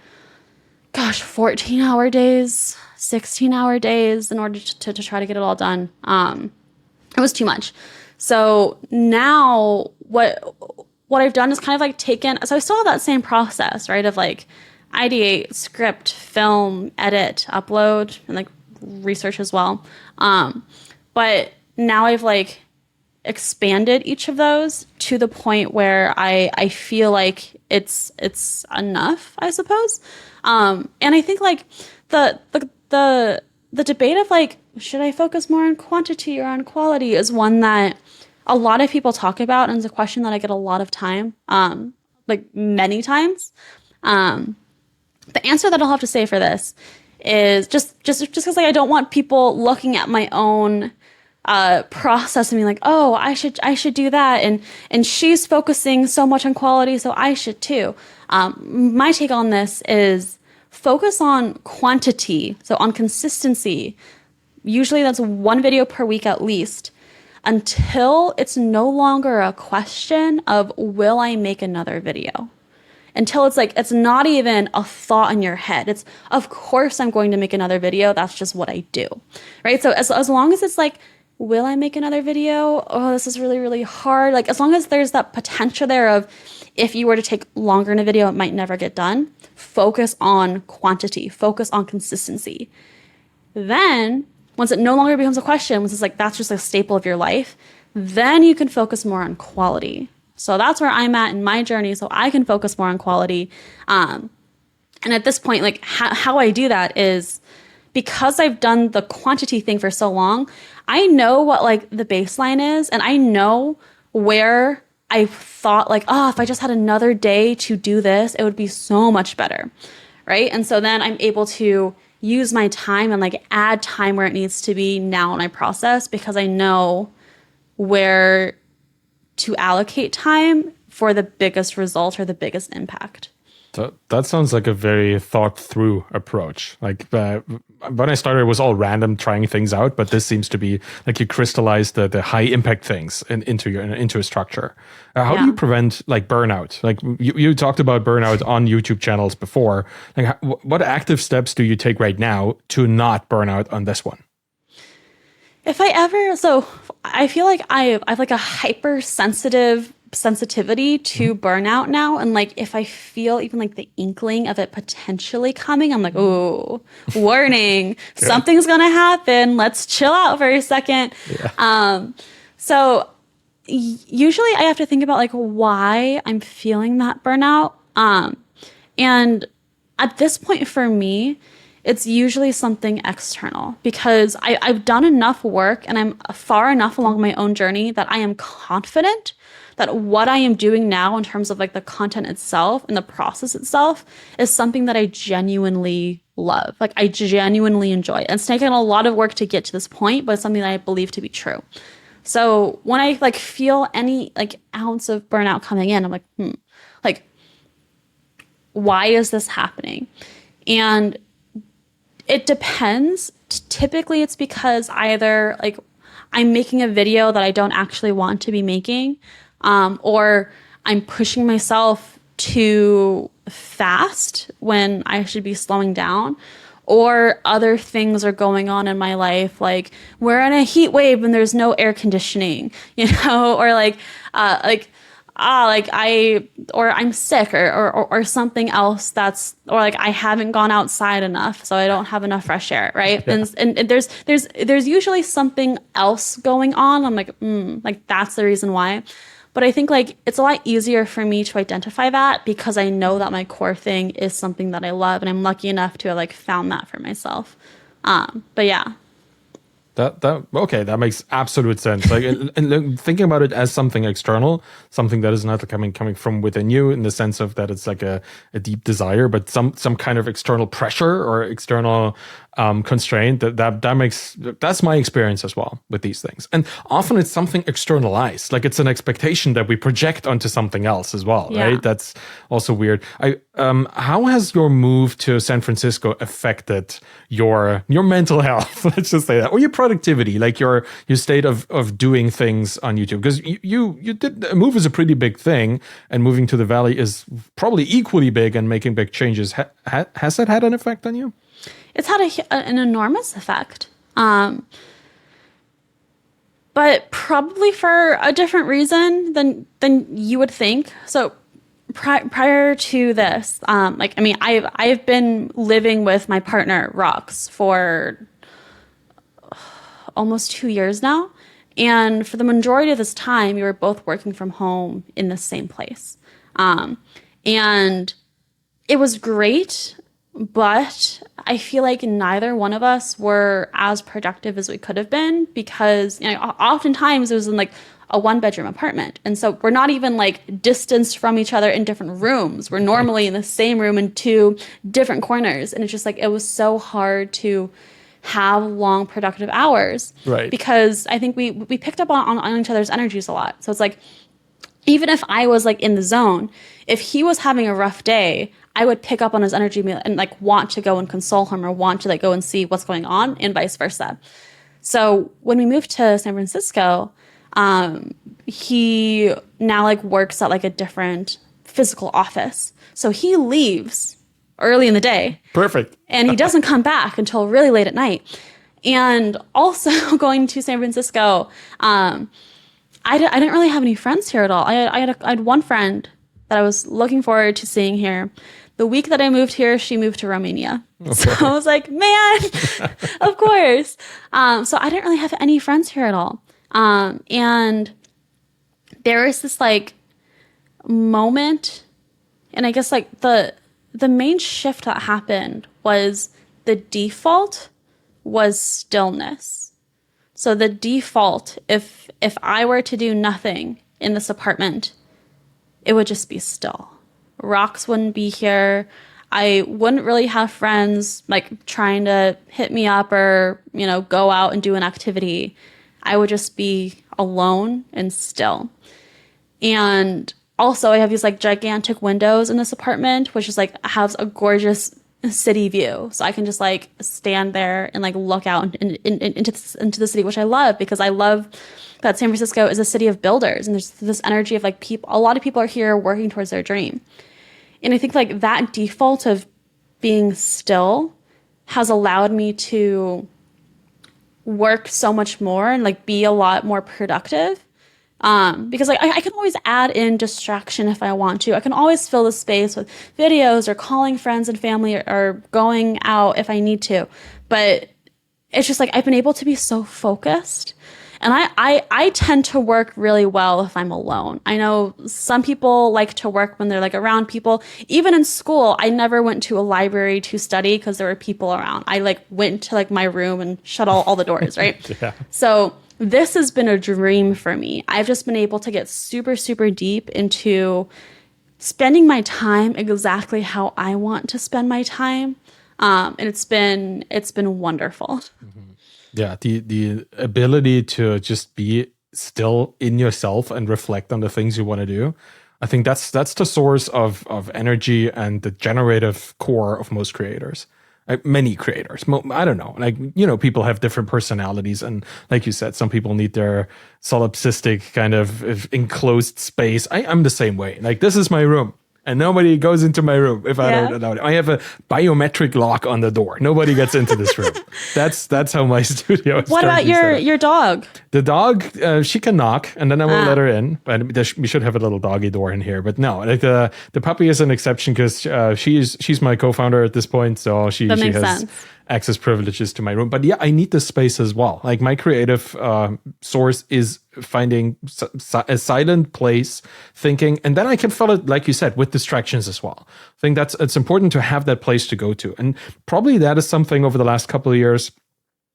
14-hour days, 16-hour days in order to try to get it all done. It was too much. So now what I've done is kind of like so I still have that same process, right? Of like ideate, script, film, edit, upload, and like research as well. But now I've like expanded each of those to the point where I feel like it's enough, I suppose. And I think like the the debate of like, should I focus more on quantity or on quality is one that a lot of people talk about, and it's a question that I get a lot of time, like many times. The answer that I'll have to say for this is just because like I don't want people looking at my own process and being like, oh, I should do that, and she's focusing so much on quality, so I should too. My take on this is focus on quantity, so on consistency. Usually that's one video per week at least, until it's no longer a question of will I make another video. Until it's like, it's not even a thought in your head. It's, of course I'm going to make another video. That's just what I do, right? So as long as it's like, will I make another video? Oh, this is really, really hard. Like, as long as there's that potential there of, if you were to take longer in a video, it might never get done. Focus on quantity, focus on consistency. Then once it no longer becomes a question, once it's like, that's just a staple of your life, then you can focus more on quality. So that's where I'm at in my journey, so I can focus more on quality. And at this point, like how I do that is because I've done the quantity thing for so long, I know what like the baseline is, and I know where I thought like, oh, if I just had another day to do this, it would be so much better, right? And so then I'm able to use my time and like add time where it needs to be now in my process, because I know where to allocate time for the biggest result or the biggest impact. So that sounds like a very thought through approach. Like when I started, it was all random, trying things out, but this seems to be like you crystallize the high impact things into a structure. How do you prevent like burnout? Like you talked about burnout on YouTube channels before. Like what active steps do you take right now to not burn out on this one? So I feel like I have like a sensitivity to burnout now. And like, if I feel even like the inkling of it potentially coming, I'm like, oh, warning, something's going to happen. Let's chill out for a second. Yeah. So usually I have to think about like why I'm feeling that burnout. And at this point for me, it's usually something external, because I've done enough work and I'm far enough along my own journey that I am confident that what I am doing now in terms of like the content itself and the process itself is something that I genuinely love. Like I genuinely enjoy. And it's taken a lot of work to get to this point, but it's something that I believe to be true. So when I like feel any like ounce of burnout coming in, I'm like, like, why is this happening? And it depends. Typically it's because either like I'm making a video that I don't actually want to be making, or I'm pushing myself too fast when I should be slowing down, or other things are going on in my life, like we're in a heat wave and there's no air conditioning, or or I'm sick, or something else or like I haven't gone outside enough, so I don't have enough fresh air, right? Yeah. And there's usually something else going on. I'm like, like that's the reason why. But I think like it's a lot easier for me to identify that because I know that my core thing is something that I love, and I'm lucky enough to have like found that for myself. But yeah. That makes absolute sense. Like, and thinking about it as something external, something that is not coming from within you, in the sense of that it's like a deep desire, but some kind of external pressure or external constraint. That's my experience as well with these things. And often it's something externalized, like it's an expectation that we project onto something else as well, right? That's also weird. How has your move to San Francisco affected your mental health? Let's just say that, or your productivity, like your state of doing things on YouTube? Because you did a move is a pretty big thing, and moving to the Valley is probably equally big, and making big changes. Has that had an effect on you? It's had an enormous effect, but probably for a different reason than you would think. So prior to this, I've been living with my partner Rox for almost 2 years now, and for the majority of this time, we were both working from home in the same place, and it was great But I feel like neither one of us were as productive as we could have been because, oftentimes it was in like a 1-bedroom apartment. And so we're not even like distanced from each other in different rooms. We're normally in the same room in 2 different corners. And it's just like, it was so hard to have long productive hours. Right. Because I think we picked up on each other's energies a lot. So it's like, even if I was like in the zone, if he was having a rough day, I would pick up on his energy and like want to go and console him or want to like go and see what's going on and vice versa. So when we moved to San Francisco, he now like works at like a different physical office. So he leaves early in the day. Perfect. And he doesn't come back until really late at night. And also going to San Francisco, I didn't really have any friends here at all. I had one friend that I was looking forward to seeing here. The week that I moved here, she moved to Romania. Okay. So I was like, man, of course. So I didn't really have any friends here at all. And there was this like moment, and I guess like the main shift that happened was the default was stillness. So the default, if I were to do nothing in this apartment, it would just be still. Rocks wouldn't be here. I wouldn't really have friends like trying to hit me up or, go out and do an activity. I would just be alone and still. And also I have these like gigantic windows in this apartment, which is like has a gorgeous city view. So I can just like stand there and like look out into the city, which I love because I love that San Francisco is a city of builders. And there's this energy of like people, a lot of people are here working towards their dream. And I think like that default of being still has allowed me to work so much more and like be a lot more productive. Because like I can always add in distraction if I want to. I can always fill the space with videos or calling friends and family or going out if I need to. But it's just like I've been able to be so focused. And I tend to work really well if I'm alone. I know some people like to work when they're like around people. Even in school, I never went to a library to study because there were people around. I like went to like my room and shut all the doors, right? Yeah. So this has been a dream for me. I've just been able to get super, super deep into spending my time exactly how I want to spend my time. And it's been wonderful. Mm-hmm. Yeah, the ability to just be still in yourself and reflect on the things you want to do. I think that's the source of energy and the generative core of most creators. Many creators. I don't know. Like, people have different personalities. And like you said, some people need their solipsistic kind of enclosed space. I'm the same way. Like, this is my room. And nobody goes into my room if I don't allow it. I have a biometric lock on the door. Nobody gets into this room. That's how my studio is. What about your dog? The dog, she can knock, and then I will let her in. But we should have a little doggy door in here. But no, like the puppy is an exception because she's my co-founder at this point, so she has sense. Access privileges to my room. But yeah, I need this space as well. Like my creative source is finding a silent place, thinking, and then I can fill it, like you said, with distractions as well. I think it's important to have that place to go to. And probably that is something over the last couple of years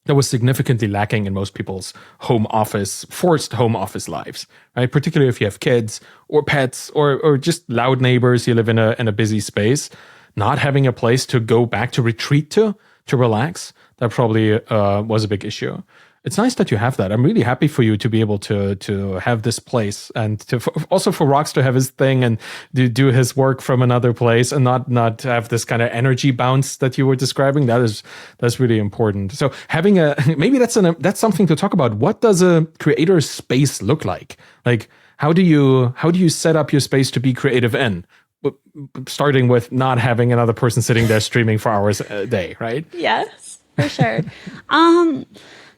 that was significantly lacking in most people's forced home office lives, right? Particularly if you have kids or pets or just loud neighbors, you live in a busy space, not having a place to go back to retreat to relax, that probably was a big issue. It's nice that you have that. I'm really happy for you to be able to have this place and also for Rox to have his thing and do his work from another place and not have this kind of energy bounce that you were describing. That's really important. So having maybe that's something to talk about. What does a creator's space look like? Like how do you set up your space to be creative in? Starting with not having another person sitting there streaming for hours a day, right? Yes, for sure. I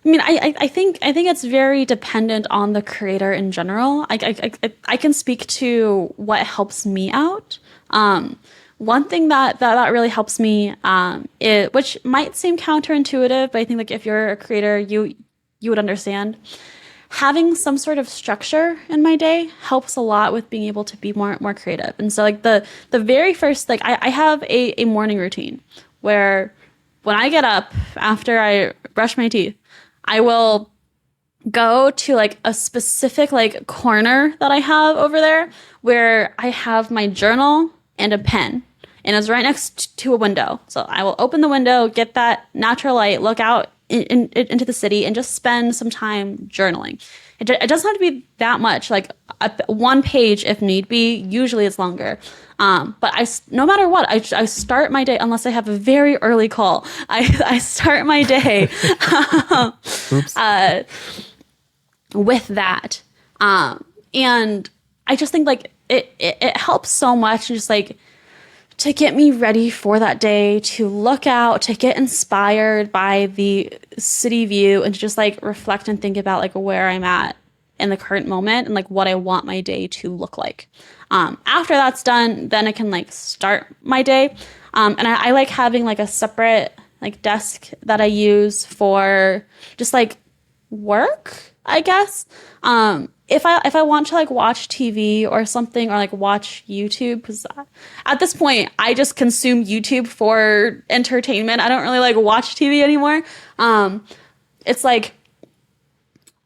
mean, I think it's very dependent on the creator in general. I can speak to what helps me out. One thing that really helps me, which might seem counterintuitive, but I think like if you're a creator, you would understand. Having some sort of structure in my day helps a lot with being able to be more creative. And so like the very first, like I have a morning routine where when I get up after I brush my teeth, I will go to like a specific like corner that I have over there where I have my journal and a pen, and it's right next to a window. So I will open the window, get that natural light, look out into the city, and just spend some time journaling. It doesn't have to be that much, like one page if need be. Usually it's longer. But no matter what, I start my day, unless I have a very early call, I start my day with that. And I just think like it helps so much, just like to get me ready for that day, to look out, to get inspired by the city view, and to just like reflect and think about like where I'm at in the current moment and like what I want my day to look like. After that's done, then I can like start my day. And I like having like a separate like desk that I use for just like work, I guess. If I want to like watch TV or something, or like watch YouTube, because at this point I just consume YouTube for entertainment. I don't really like watch TV anymore. It's like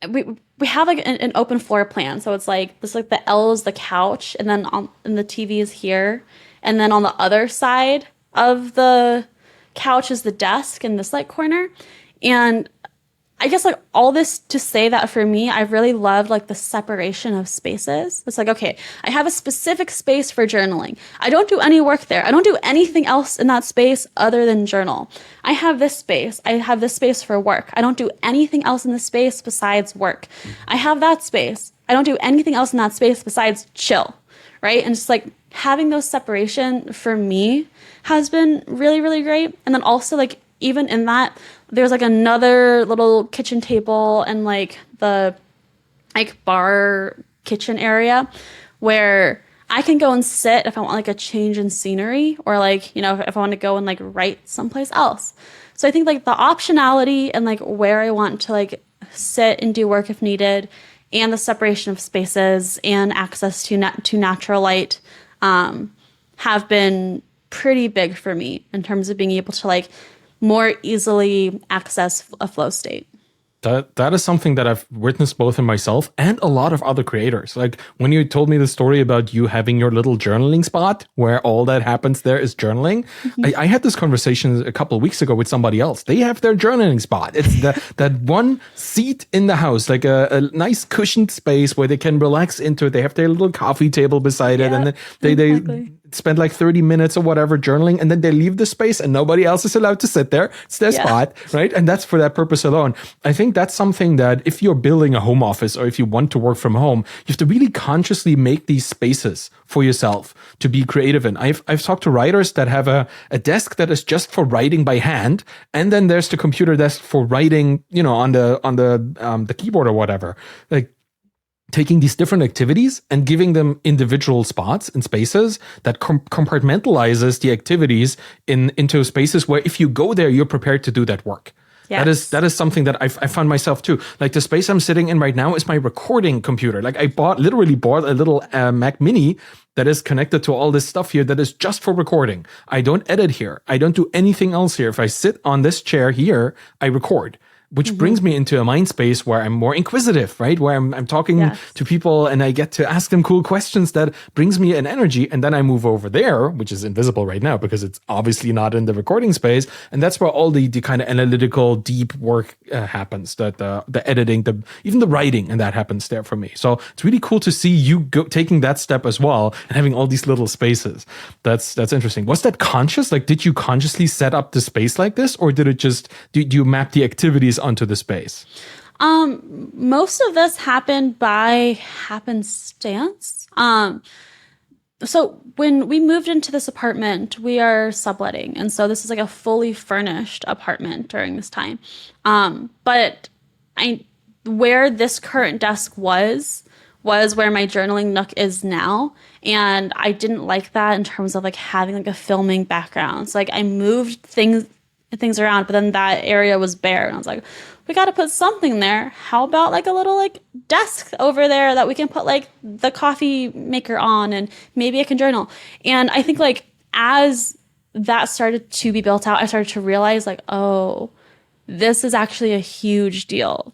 we have like an open floor plan, so it's like this, like the L is the couch, and then and the TV is here, and then on the other side of the couch is the desk in this like corner. And I guess like all this to say that for me, I really loved like the separation of spaces. It's like, okay, I have a specific space for journaling. I don't do any work there. I don't do anything else in that space other than journal. I have this space. I have this space for work. I don't do anything else in this space besides work. I have that space. I don't do anything else in that space besides chill, right? And just like having those separation for me has been really, really great. And then also like even in that, there's like another little kitchen table and like the like bar kitchen area where I can go and sit if I want like a change in scenery, or like, you know, if I want to go and like write someplace else. So I think like the optionality and like where I want to like sit and do work if needed, and the separation of spaces and access to natural light have been pretty big for me in terms of being able to like more easily access a flow state. That is something that I've witnessed both in myself and a lot of other creators. Like when you told me the story about you having your little journaling spot where all that happens there is journaling. I had this conversation a couple of weeks ago with somebody else. They have their journaling spot. It's that one seat in the house, like a nice cushioned space where they can relax into it. They have their little coffee table beside it, and then they spend like 30 minutes or whatever journaling, and then they leave the space and nobody else is allowed to sit there. It's their spot, right? And that's for that purpose alone. I think that's something that if you're building a home office or if you want to work from home, you have to really consciously make these spaces for yourself to be creative in. I've talked to writers that have a desk that is just for writing by hand, and then there's the computer desk for writing, you know, on the keyboard or whatever. Like, taking these different activities and giving them individual spots and spaces that compartmentalizes the activities into spaces where if you go there, you're prepared to do that work. Yes. That is something that I found myself too. Like the space I'm sitting in right now is my recording computer. Like I literally bought a little Mac Mini that is connected to all this stuff here that is just for recording. I don't edit here. I don't do anything else here. If I sit on this chair here, I record. Which brings me into a mind space where I'm more inquisitive, right? Where I'm talking to people and I get to ask them cool questions that brings me an energy. And then I move over there, which is invisible right now because it's obviously not in the recording space. And that's where all the kind of analytical, deep work happens, that the editing, even the writing, and that happens there for me. So it's really cool to see you taking that step as well and having all these little spaces. That's interesting. Was that conscious? Like, did you consciously set up the space like this, or did it just, do you map the activities onto the space? Most of this happened by happenstance. So when we moved into this apartment, we are subletting. And so this is like a fully furnished apartment during this time. But where this current desk was where my journaling nook is now. And I didn't like that in terms of like having like a filming background. So like I moved things around, but then that area was bare, and I was like, we got to put something there. How about like a little like desk over there that we can put like the coffee maker on, and maybe I can journal. And I think like as that started to be built out, I started to realize like, oh, this is actually a huge deal.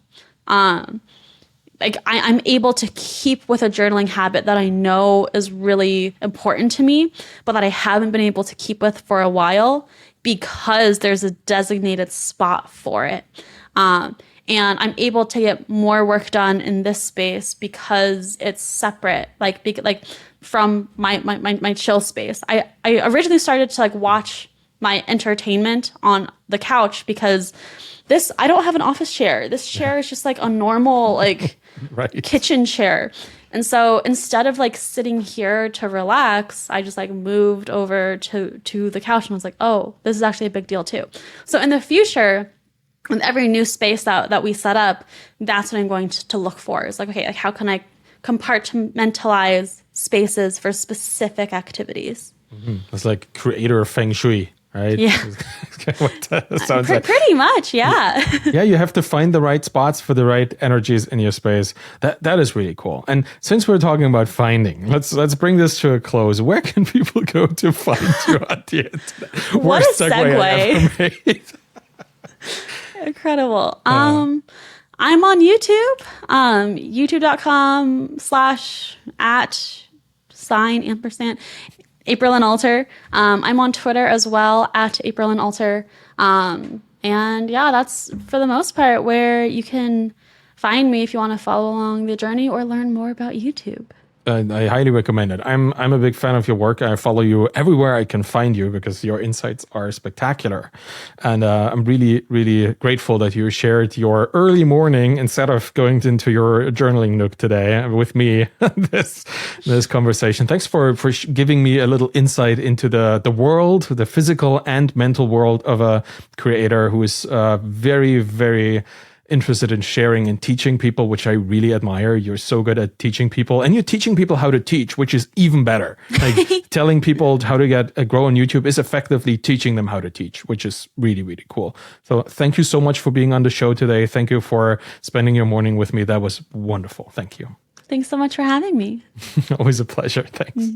Like I'm able to keep with a journaling habit that I know is really important to me, but that I haven't been able to keep with for a while because there's a designated spot for it. And I'm able to get more work done in this space because it's separate, like from my chill space. I originally started to like watch my entertainment on the couch because I don't have an office chair. This chair is just like a normal like Right. kitchen chair. And so instead of like sitting here to relax, I just like moved over to the couch and I was like, oh, this is actually a big deal too. So in the future, with every new space that we set up, that's what I'm going to look for. Is like, okay, like how can I compartmentalize spaces for specific activities? It's like creator of feng shui, right? Yeah. What that sounds like. Pretty much, yeah. Yeah, you have to find the right spots for the right energies in your space. That is really cool. And since we're talking about finding, let's bring this to a close. Where can people go to find you at the end? What Worst a segue I ever made. Incredible. I'm on YouTube, youtube.com/@ Aprilynne Alter. I'm on Twitter as well @Aprilynne Alter. And yeah, that's for the most part where you can find me if you want to follow along the journey or learn more about YouTube. I highly recommend it. I'm a big fan of your work. I follow you everywhere I can find you because your insights are spectacular. And I'm really, really grateful that you shared your early morning instead of going into your journaling nook today with me, this conversation. Thanks for giving me a little insight into the world, the physical and mental world of a creator who is very, very interested in sharing and teaching people, which I really admire. You're so good at teaching people, and you're teaching people how to teach, which is even better. Like telling people how to grow on YouTube is effectively teaching them how to teach, which is really, really cool. So thank you so much for being on the show today. Thank you for spending your morning with me. That was wonderful. Thank you. Thanks so much for having me. Always a pleasure. Thanks.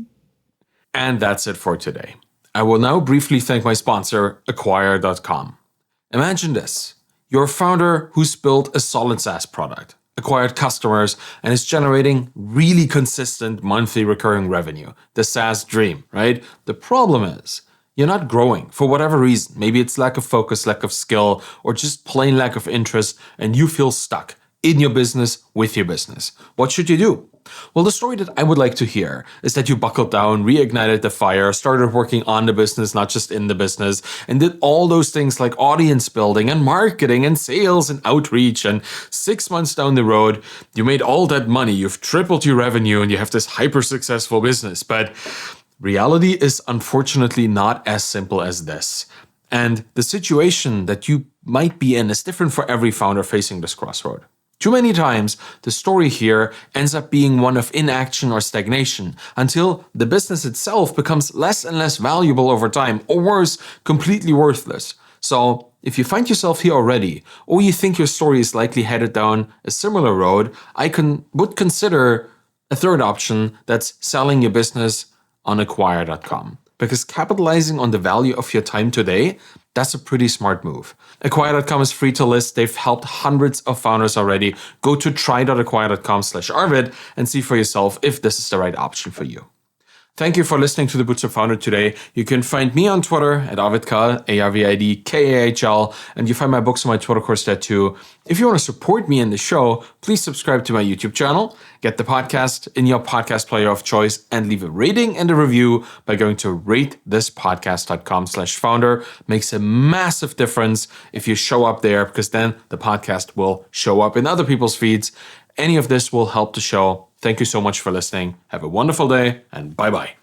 And that's it for today. I will now briefly thank my sponsor, Acquire.com. Imagine this. You're a founder who's built a solid SaaS product, acquired customers, and is generating really consistent monthly recurring revenue. The SaaS dream, right? The problem is you're not growing for whatever reason. Maybe it's lack of focus, lack of skill, or just plain lack of interest, and you feel stuck in your business with your business. What should you do? Well, the story that I would like to hear is that you buckled down, reignited the fire, started working on the business, not just in the business, and did all those things like audience building and marketing and sales and outreach. And 6 months down the road, you made all that money, you've tripled your revenue, and you have this hyper successful business. But reality is unfortunately not as simple as this. And the situation that you might be in is different for every founder facing this crossroad. Too many times, the story here ends up being one of inaction or stagnation until the business itself becomes less and less valuable over time, or worse, completely worthless. So if you find yourself here already, or you think your story is likely headed down a similar road, would consider a third option, that's selling your business on Acquire.com. Because capitalizing on the value of your time today, that's a pretty smart move. Acquire.com is free to list. They've helped hundreds of founders already. Go to try.acquire.com/Arvid and see for yourself if this is the right option for you. Thank you for listening to the Bootstrap Founder today. You can find me on Twitter @ArvidKahl, ARVIDKAHL, and you find my books on my Twitter course there too. If you want to support me in the show, please subscribe to my YouTube channel, get the podcast in your podcast player of choice, and leave a rating and a review by going to ratethispodcast.com/founder. Makes a massive difference if you show up there, because then the podcast will show up in other people's feeds. Any of this will help the show. Thank you so much for listening. Have a wonderful day, and bye-bye.